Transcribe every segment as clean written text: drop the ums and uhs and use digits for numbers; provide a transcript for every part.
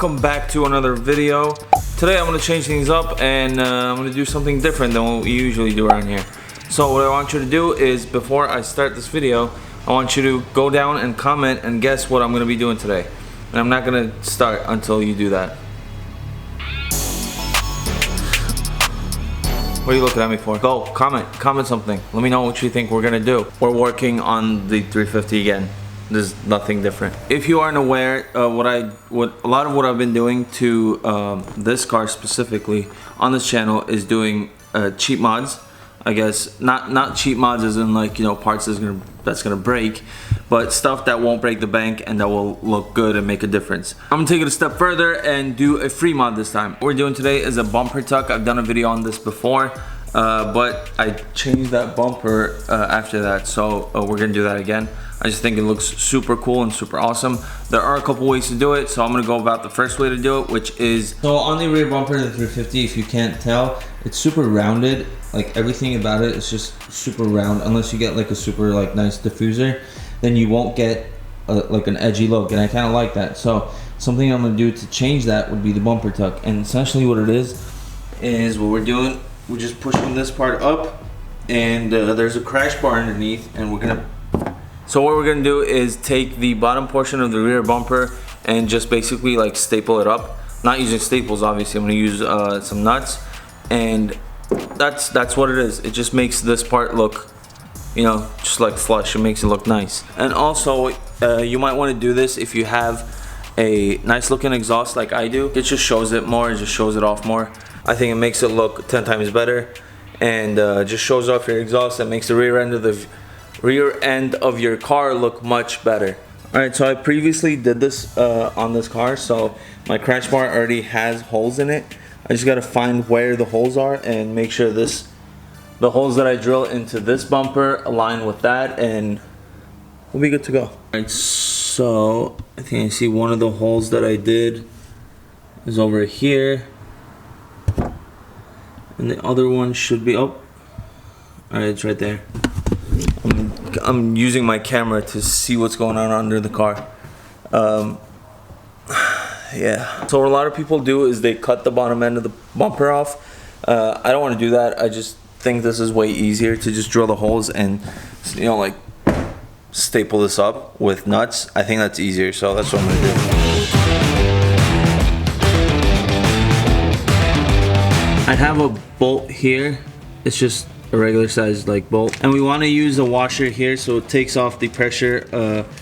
welcome back to another video. Today I'm going to change things up and I'm going to do something different than what we usually do around here. So what I want you to do is, before I start this video, I want you to go down and comment and guess what I'm going to be doing today. And I'm not going to start until you do that. What are you looking at me for? Go, comment something. Let me know what you think we're gonna do. We're working on the 350 again. There's nothing different. If you aren't aware, what a lot of what I've been doing to this car specifically on this channel is doing cheap mods. I guess not cheap mods as in, like, you know, parts that's gonna break, but stuff that won't break the bank and that will look good and make a difference. I'm gonna take it a step further and do a free mod this time. What we're doing today is a bumper tuck. I've done a video on this before, but I changed that bumper after that, so we're gonna do that again. I just think it looks super cool and super awesome. There are a couple ways to do it, so I'm gonna go about the first way to do it, which is, so on the rear bumper of the 350, if you can't tell, it's super rounded. Like, everything about it is just super round. Unless you get like a super like nice diffuser, then you won't get like an edgy look, and I kind of like that. So something I'm gonna do to change that would be the bumper tuck. And essentially what it is what we're doing, we're just pushing this part up, and there's a crash bar underneath, and we're gonna, so what we're gonna do is take the bottom portion of the rear bumper and just basically like staple it up. Not using staples, obviously. I'm gonna use some nuts, and that's what it is. It just makes this part look, you know, just like flush. It makes it look nice. And also, you might want to do this if you have a nice looking exhaust like I do. It just shows it more. It just shows it off more. I think it makes it look 10 times better, and just shows off your exhaust. That makes the rear end of your car look much better. Alright, so I previously did this on this car, so my crash bar already has holes in it. I just gotta find where the holes are and make sure the holes that I drill into this bumper align with that, and we'll be good to go. Alright, so I think I see one of the holes that I did is over here, and the other one should be, oh, alright, it's right there. I'm using my camera to see what's going on under the car. Yeah, so what a lot of people do is they cut the bottom end of the bumper off. I don't want to do that. I just think this is way easier to just drill the holes and, you know, like staple this up with nuts. I think that's easier, so that's what I'm gonna do. I have a bolt here. It's just a regular sized like bolt, and we want to use a washer here so it takes off the pressure,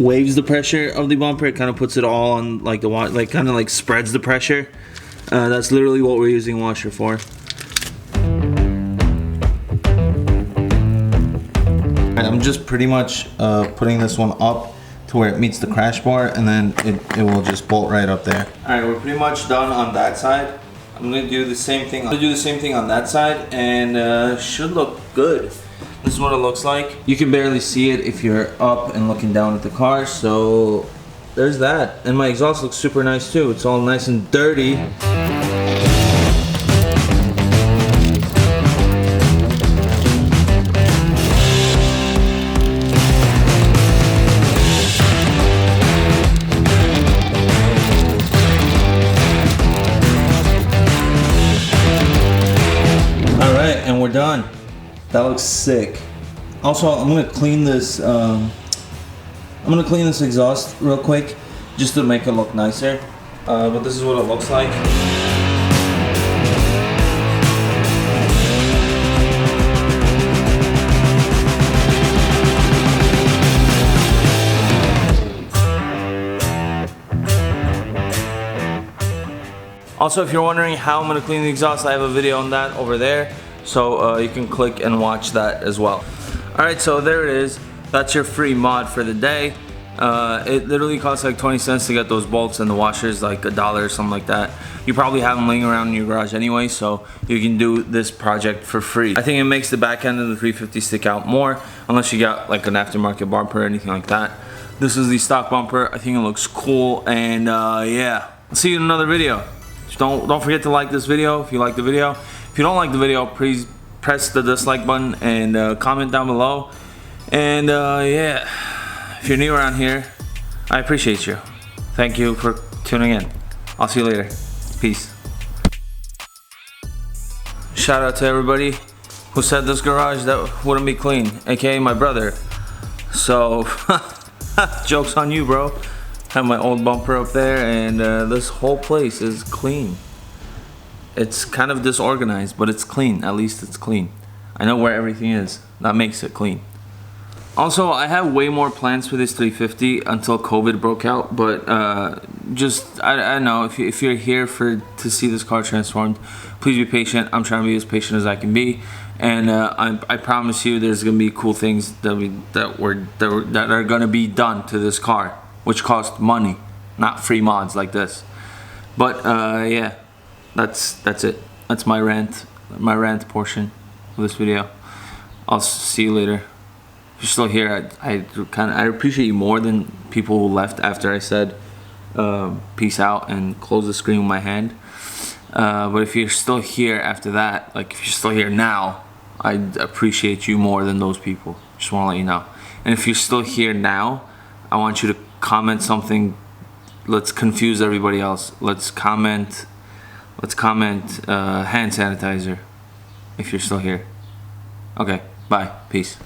waves the pressure of the bumper. It kind of puts it all on like the like kind of like spreads the pressure. That's literally what we're using washer for. I'm just pretty much putting this one up to where it meets the crash bar, and then it will just bolt right up there. All right, we're pretty much done on that side. I'm gonna do the same thing. I'm gonna do the same thing on that side, and should look good. This is what it looks like. You can barely see it if you're up and looking down at the car. So there's that. And my exhaust looks super nice too. It's all nice and dirty. And we're done. That looks sick. Also, I'm gonna clean this. I'm gonna clean this exhaust real quick, just to make it look nicer. But this is what it looks like. Also, if you're wondering how I'm gonna clean the exhaust, I have a video on that over there. So you can click and watch that as well. Alright, so there it is. That's your free mod for the day. It literally costs like 20 cents to get those bolts and the washers, like $1 or something like that. You probably have them laying around in your garage anyway, so you can do this project for free. I think it makes the back end of the 350 stick out more, unless you got like an aftermarket bumper or anything like that. This is the stock bumper. I think it looks cool, and yeah. I'll see you in another video. Don't forget to like this video if you like the video. If you don't like the video, please press the dislike button and comment down below. And yeah, if you're new around here, I appreciate you. Thank you for tuning in. I'll see you later. Peace. Shout out to everybody who said this garage that wouldn't be clean, aka my brother. So, joke's on you, bro. Have my old bumper up there, and this whole place is clean. It's kind of disorganized, but it's clean. At least it's clean. I know where everything is. That makes it clean. Also, I have way more plans for this 350 until COVID broke out, but just, I don't know, if you're here to see this car transformed, please be patient. I'm trying to be as patient as I can be, and I promise you there's gonna be cool things that are gonna be done to this car, which cost money, not free mods like this. But yeah, that's it. That's my rant portion of this video. I'll see you later. If you're still here, I appreciate you more than people who left after I said peace out and close the screen with my hand. But if you're still here after that, like if you're still here now, I appreciate you more than those people. Just want to let you know. And if you're still here now, I want you to comment something. Let's confuse everybody else. Let's comment hand sanitizer if you're still here. Okay, bye, peace.